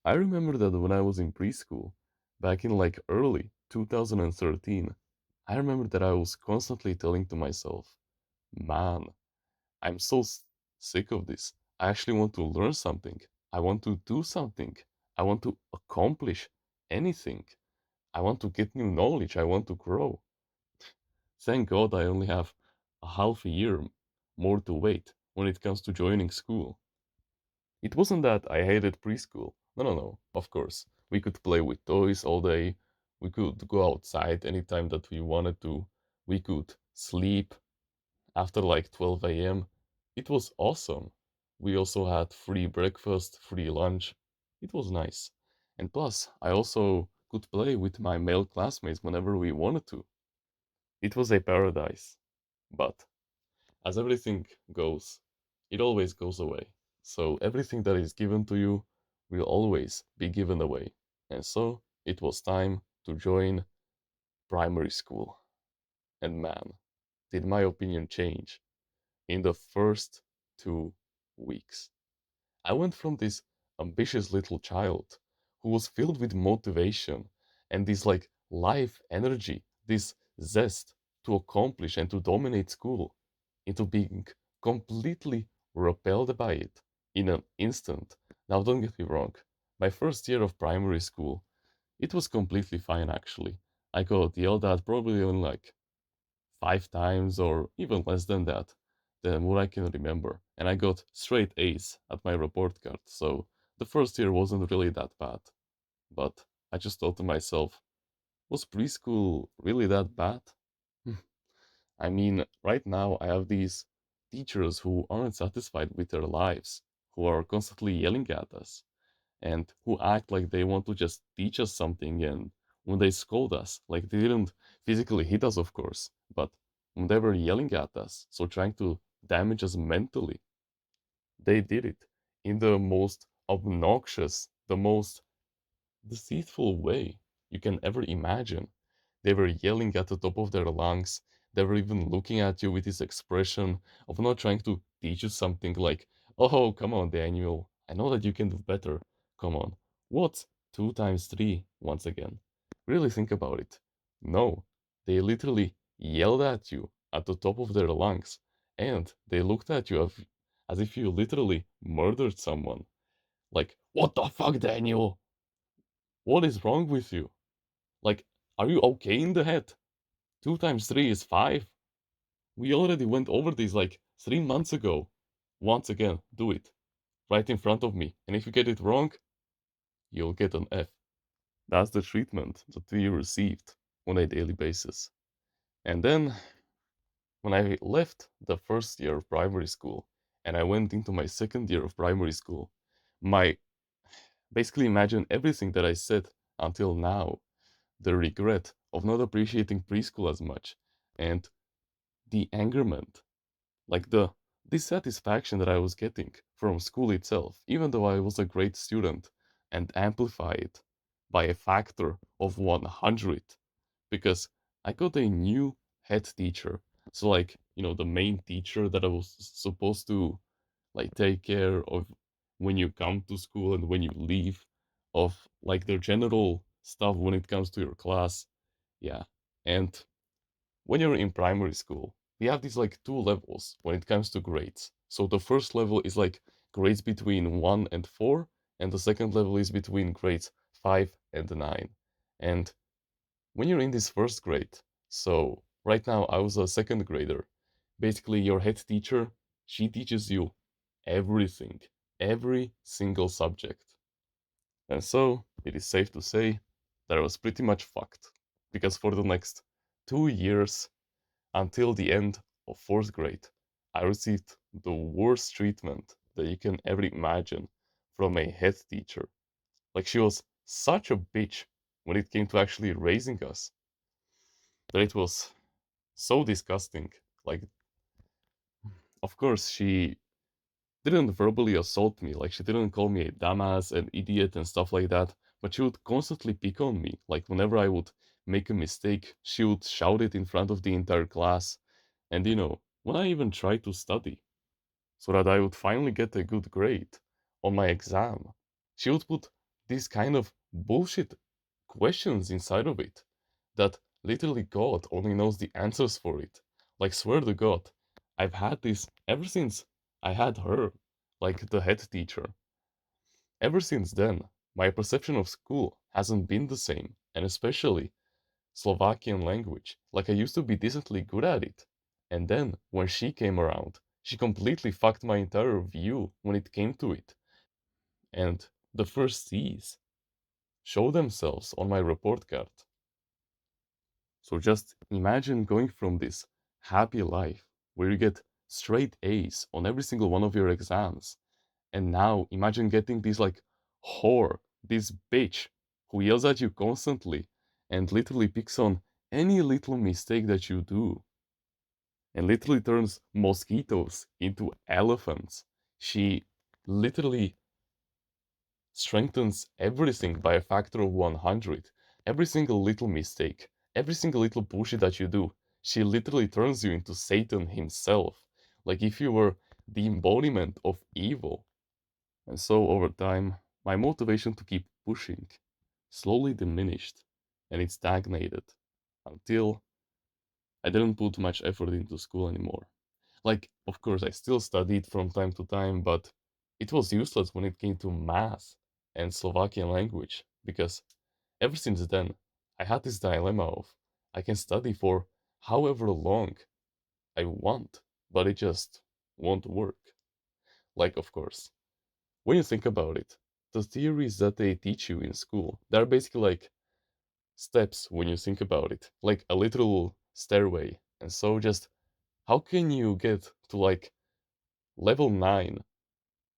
I remember that when I was in preschool, back in like early 2013, I remember that I was constantly telling to myself, man, I'm so sick of this. I actually want to learn something. I want to do something. I want to accomplish anything. I want to get new knowledge. I want to grow. Thank God I only have a half a year more to wait when it comes to joining school. It wasn't that I hated preschool. No, no, no. Of course. We could play with toys all day. We could go outside anytime that we wanted to. We could sleep after like 12 a.m. It was awesome. We also had free breakfast, free lunch. It was nice. And plus, I also could play with my male classmates whenever we wanted to. It was a paradise. But as everything goes, it always goes away. So everything that is given to you will always be given away. And so it was time to join primary school. And man, did my opinion change in the first 2 weeks. I went from this ambitious little child who was filled with motivation and this like life energy, this zest to accomplish and to dominate school, into being completely repelled by it in an instant. Now, don't get me wrong, my first year of primary school, it was completely fine actually. I got yelled at probably only like 5 times or even less than what I can remember. And I got straight A's at my report card, so the first year wasn't really that bad. But I just thought to myself, was preschool really that bad? I mean, right now I have these teachers who aren't satisfied with their lives, who are constantly yelling at us, and who act like they want to just teach us something. And when they scold us, like they didn't physically hit us, of course, but when they were yelling at us, so trying to damage us mentally, they did it in the most obnoxious, the most deceitful way you can ever imagine. They were yelling at the top of their lungs. They were even looking at you with this expression of not trying to teach you something like, oh, come on, Daniel. I know that you can do better. Come on. What's 2 times 3 once again? Really think about it. No, they literally yelled at you at the top of their lungs, and they looked at you as if you literally murdered someone. Like, what the fuck, Daniel? What is wrong with you? Like, are you okay in the head? 2 times 3 is 5. We already went over this like 3 months ago. Once again, do it. Right in front of me. And if you get it wrong, you'll get an F. That's the treatment that we received on a daily basis. And then, when I left the first year of primary school and I went into my second year of primary school, my basically imagine everything that I said until now, the regret of not appreciating preschool as much, and the angerment, like the dissatisfaction that I was getting from school itself, even though I was a great student, and amplify it by a factor of 100 because I got a new head teacher. So, like, the main teacher that I was supposed to like take care of when you come to school and when you leave, of like the general stuff when it comes to your class. Yeah. And when you're in primary school, we have these like two levels when it comes to grades. So the first level is like grades between 1 and 4, and the second level is between grades 5 and 9. And when you're in this first grade, so right now I was a second grader, basically your head teacher, she teaches you everything, every single subject. And so it is safe to say that I was pretty much fucked. Because for the next 2 years, until the end of fourth grade, I received the worst treatment that you can ever imagine from a head teacher. Like, she was such a bitch when it came to actually raising us that it was so disgusting. Like, of course, she didn't verbally assault me, like, she didn't call me a dumbass, an idiot, and stuff like that, but she would constantly pick on me. Like, whenever I would make a mistake, she would shout it in front of the entire class. And when I even tried to study so that I would finally get a good grade on my exam, she would put these kind of bullshit questions inside of it that literally God only knows the answers for it. Like, swear to God, I've had this ever since I had her, like the head teacher. Ever since then, my perception of school hasn't been the same, and especially Slovakian language. Like, I used to be decently good at it. And then, when she came around, she completely fucked my entire view when it came to it. And the first C's show themselves on my report card. So just imagine going from this happy life where you get straight A's on every single one of your exams, and now imagine getting this like whore, this bitch who yells at you constantly and literally picks on any little mistake that you do and literally turns mosquitoes into elephants. She literally strengthens everything by a factor of 100. Every single little mistake, every single little bullshit that you do, she literally turns you into Satan himself. Like if you were the embodiment of evil. And so over time, my motivation to keep pushing slowly diminished and it stagnated until I didn't put much effort into school anymore. Like, of course, I still studied from time to time, but it was useless when it came to math and Slovakian language because ever since then, I had this dilemma of I can study for however long I want, but it just won't work. Like, of course, when you think about it, the theories that they teach you in school, they're basically like steps when you think about it, like a literal stairway. And so just how can you get to like level 9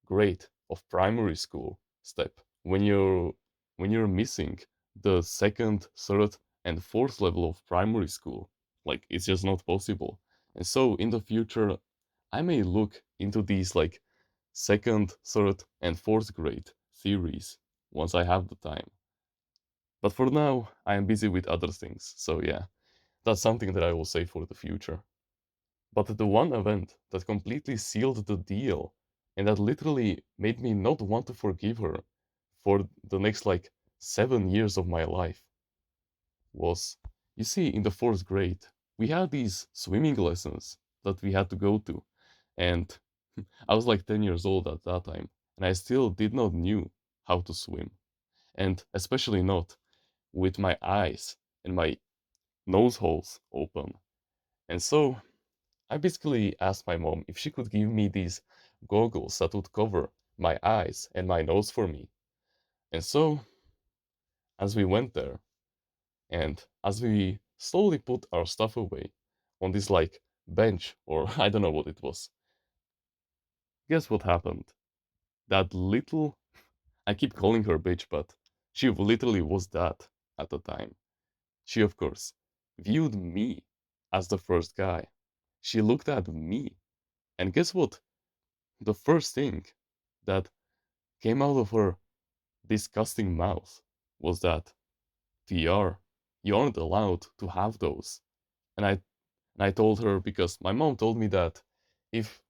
grade of primary school step when you're missing the second, third, and fourth level of primary school? Like it's just not possible. And so in the future, I may look into these like second, third, and fourth grade theories once I have the time. But for now, I am busy with other things. So yeah, that's something that I will say for the future. But the one event that completely sealed the deal and that literally made me not want to forgive her for the next like 7 years of my life was, you see, in the fourth grade, we had these swimming lessons that we had to go to. And I was like 10 years old at that time, and I still did not knew how to swim. And especially not with my eyes and my nose holes open. And so I basically asked my mom if she could give me these goggles that would cover my eyes and my nose for me. And so, as we went there, and as we slowly put our stuff away on this like bench, or I don't know what it was, guess what happened? That little, I keep calling her bitch, but she literally was that at the time. She, of course, viewed me as the first guy. She looked at me, and guess what? The first thing that came out of her disgusting mouth was that TR, you aren't allowed to have those. And I told her because my mom told me that if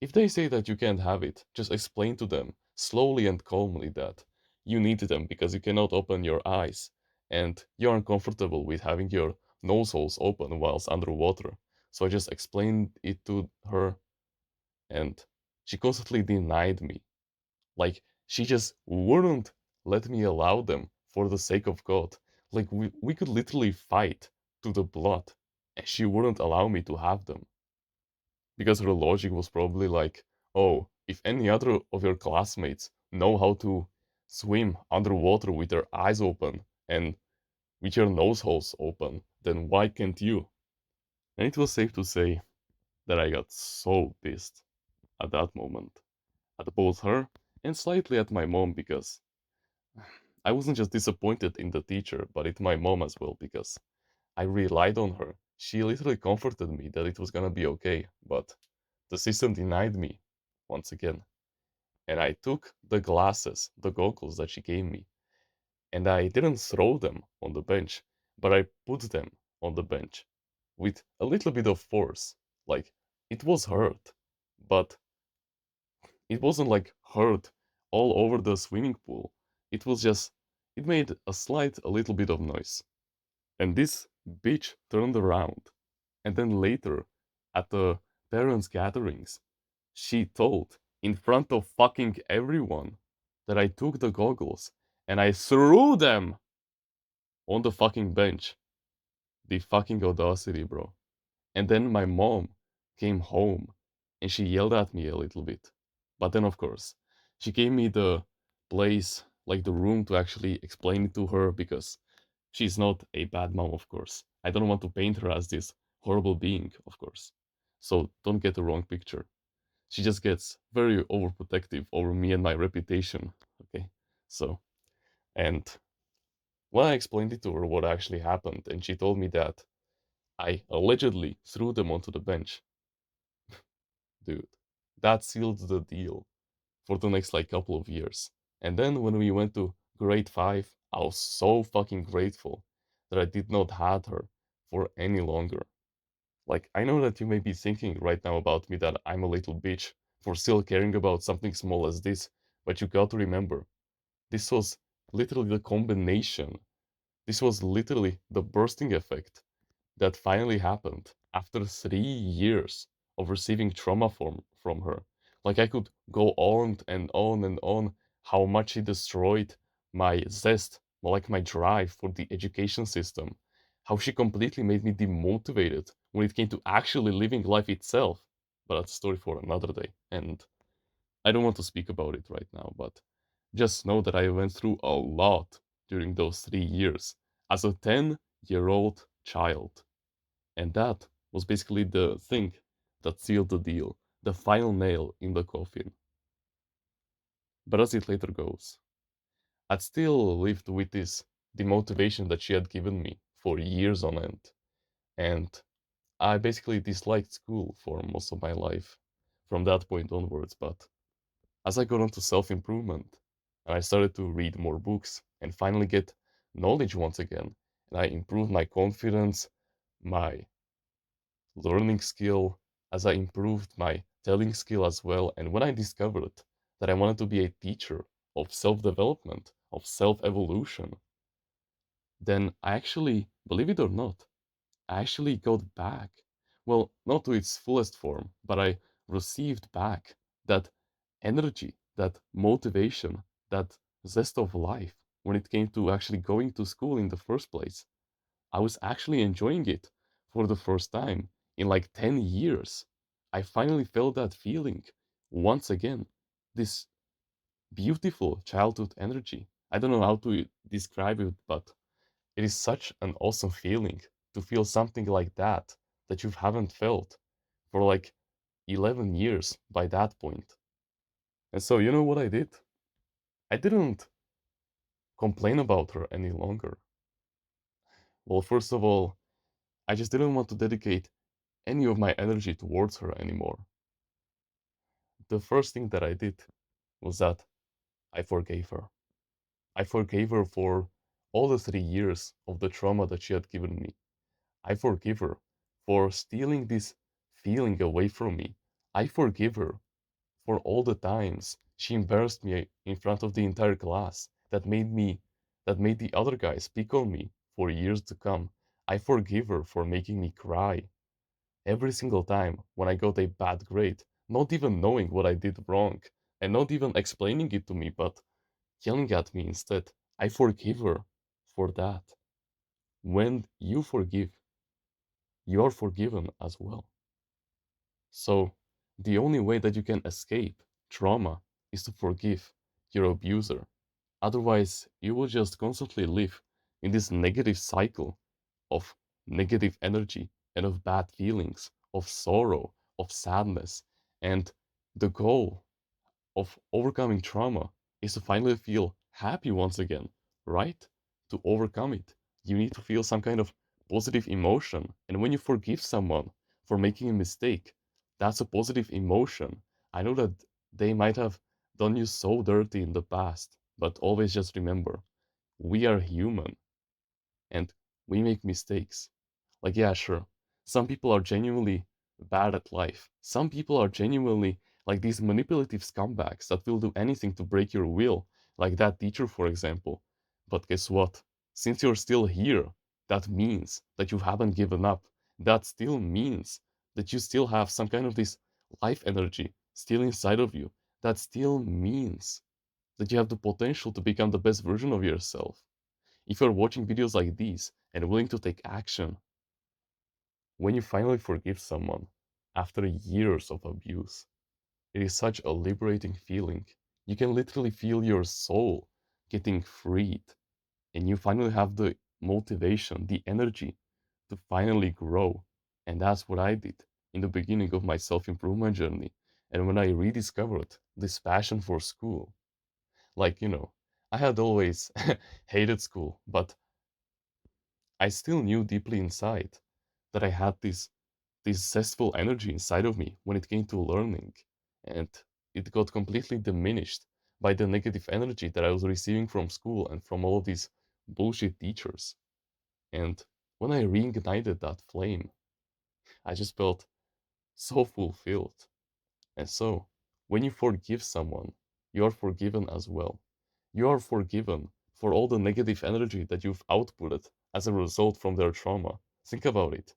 if they say that you can't have it, just explain to them slowly and calmly that you need them because you cannot open your eyes and you aren't comfortable with having your nose holes open whilst underwater. So I just explained it to her and she constantly denied me. Like she just wouldn't let me allow them for the sake of God. Like we could literally fight to the blood and she wouldn't allow me to have them. Because her logic was probably like, oh, if any other of your classmates know how to swim underwater with their eyes open and with your nose holes open, then why can't you? And it was safe to say that I got so pissed at that moment at both her and slightly at my mom because I wasn't just disappointed in the teacher, but at my mom as well because I relied on her. She literally comforted me that it was gonna be okay, but the system denied me once again. And I took the glasses, the goggles that she gave me, and I didn't throw them on the bench, but I put them on the bench with a little bit of force. Like it was hurt, but it wasn't like hurt all over the swimming pool. It was just, it made a little bit of noise. And this bitch turned around. And then later, at the parents' gatherings, she told, in front of fucking everyone, that I took the goggles and I threw them on the fucking bench. The fucking audacity, bro. And then my mom came home and she yelled at me a little bit. But then, of course, she gave me the place, like the room to actually explain it to her because she's not a bad mom, of course. I don't want to paint her as this horrible being, of course. So don't get the wrong picture. She just gets very overprotective over me and my reputation. Okay. So, and when I explained it to her what actually happened, and she told me that I allegedly threw them onto the bench, dude, that sealed the deal for the next like couple of years. And then when we went to grade 5, I was so fucking grateful that I did not had her for any longer. Like, I know that you may be thinking right now about me that I'm a little bitch for still caring about something small as this, but you got to remember, this was literally the combination. This was literally the bursting effect that finally happened after 3 years of receiving trauma from her. Like I could go on and on and on how much it destroyed my zest, like my drive for the education system, how she completely made me demotivated when it came to actually living life itself. But that's a story for another day. And I don't want to speak about it right now, but just know that I went through a lot during those 3 years as a 10-year-old child. And that was basically the thing that sealed the deal, the final nail in the coffin. But as it later goes, I'd still lived with this demotivation that she had given me for years on end. And I basically disliked school for most of my life from that point onwards. But as I got into self improvement and I started to read more books and finally get knowledge once again, and I improved my confidence, my learning skill, as I improved my telling skill as well. And when I discovered that I wanted to be a teacher of self development, of self evolution, then I actually, believe it or not, I actually got back. Well, not to its fullest form, but I received back that energy, that motivation, that zest of life when it came to actually going to school in the first place. I was actually enjoying it for the first time in like 10 years. I finally felt that feeling once again. This beautiful childhood energy. I don't know how to describe it, but it is such an awesome feeling to feel something like that you haven't felt for like 11 years by that point. And so, you know what I did? I didn't complain about her any longer. Well, first of all, I just didn't want to dedicate any of my energy towards her anymore. The first thing that I did was that I forgave her. I forgave her for all the 3 years of the trauma that she had given me. I forgive her for stealing this feeling away from me. I forgive her for all the times she embarrassed me in front of the entire class that made the other guys pick on me for years to come. I forgive her for making me cry every single time when I got a bad grade, not even knowing what I did wrong and not even explaining it to me, but yelling at me instead. I forgive her for that. When you forgive, you are forgiven as well. So, the only way that you can escape trauma is to forgive your abuser. Otherwise, you will just constantly live in this negative cycle of negative energy and of bad feelings, of sorrow, of sadness. And the goal of overcoming trauma is to finally feel happy once again, right? To overcome it, you need to feel some kind of positive emotion. And when you forgive someone for making a mistake, that's a positive emotion. I know that they might have done you so dirty in the past, but always just remember we are human and we make mistakes. Like, yeah, sure. Some people are genuinely bad at life. Some people are genuinely like these manipulative scumbags that will do anything to break your will, like that teacher, for example. But guess what? Since you're still here, that means that you haven't given up. That still means that you still have some kind of this life energy still inside of you. That still means that you have the potential to become the best version of yourself. If you're watching videos like these and willing to take action, when you finally forgive someone after years of abuse, it is such a liberating feeling. You can literally feel your soul getting freed, and you finally have the motivation, the energy to finally grow. And that's what I did in the beginning of my self improvement journey. And when I rediscovered this passion for school, like, I had always hated school, but I still knew deeply inside that I had this zestful energy inside of me when it came to learning, and it got completely diminished by the negative energy that I was receiving from school and from all of these bullshit teachers. And when I reignited that flame, I just felt so fulfilled. And so, when you forgive someone, you are forgiven as well. You are forgiven for all the negative energy that you've outputted as a result from their trauma. Think about it.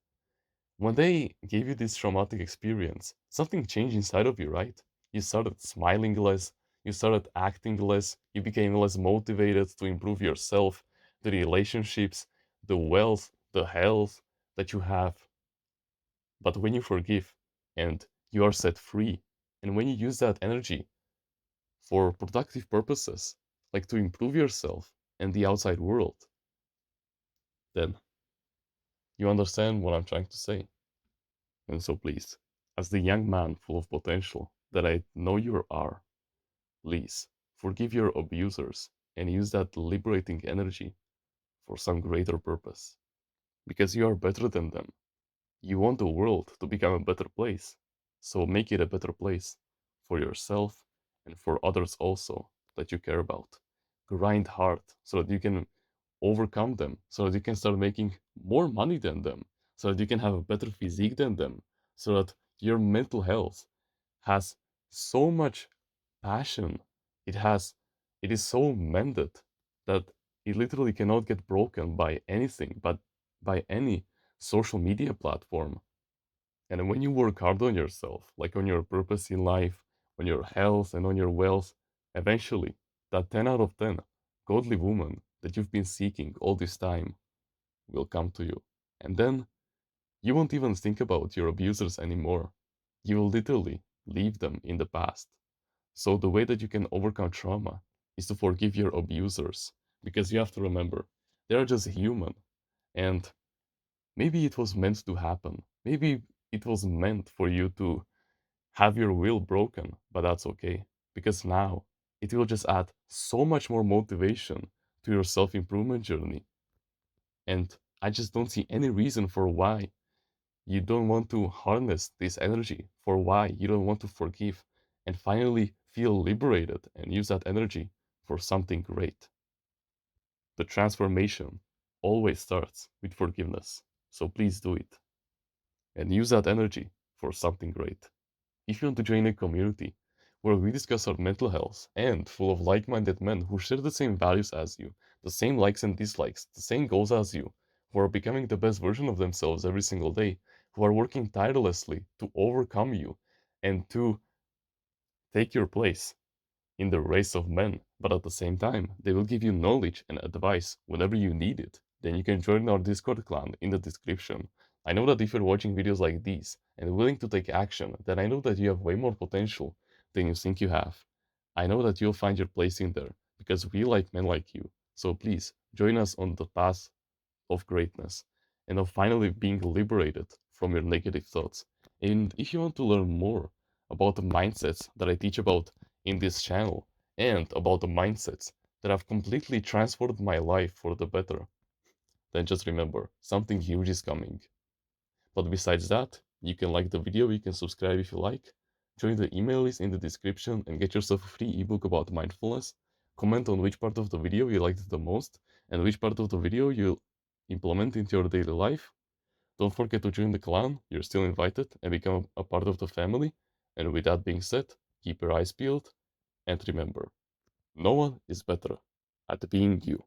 When they gave you this traumatic experience, something changed inside of you, right? You started smiling less, you started acting less, you became less motivated to improve yourself, the relationships, the wealth, the health that you have. But when you forgive and you are set free, and when you use that energy for productive purposes, like to improve yourself and the outside world, then you understand what I'm trying to say. And so please, as the young man full of potential that I know you are, please forgive your abusers and use that liberating energy for some greater purpose. Because you are better than them. You want the world to become a better place. So make it a better place for yourself and for others also that you care about. Grind hard so that you can overcome them, so that you can start making more money than them, so that you can have a better physique than them, so that your mental health has so much passion. It is so mended that it literally cannot get broken by anything, but by any social media platform. And when you work hard on yourself, like on your purpose in life, on your health, and on your wealth, eventually that 10 out of 10 godly woman that you've been seeking all this time will come to you. And then you won't even think about your abusers anymore. You will literally leave them in the past. So the way that you can overcome trauma is to forgive your abusers, because you have to remember they are just human, and maybe it was meant to happen. Maybe it was meant for you to have your will broken, but that's okay, because now it will just add so much more motivation to your self improvement journey. And I just don't see any reason for why you don't want to harness this energy, for why you don't want to forgive and finally feel liberated and use that energy for something great. The transformation always starts with forgiveness. So please do it and use that energy for something great. If you want to join a community where we discuss our mental health and full of like minded men who share the same values as you, the same likes and dislikes, the same goals as you, who are becoming the best version of themselves every single day, who are working tirelessly to overcome you and to take your place in the race of men, but at the same time, they will give you knowledge and advice whenever you need it. Then you can join our Discord clan in the description. I know that if you're watching videos like these and willing to take action, then I know that you have way more potential than you think you have. I know that you'll find your place in there because we like men like you. So please join us on the path of greatness and of finally being liberated from your negative thoughts. And if you want to learn more about the mindsets that I teach about in this channel and about the mindsets that have completely transformed my life for the better, then just remember something huge is coming. But besides that, you can like the video, you can subscribe if you like, join the email list in the description and get yourself a free ebook about mindfulness. Comment on which part of the video you liked the most and which part of the video you'll implement into your daily life. Don't forget to join the clan, you're still invited, and become a part of the family. And with that being said, keep your eyes peeled and remember, no one is better at being you.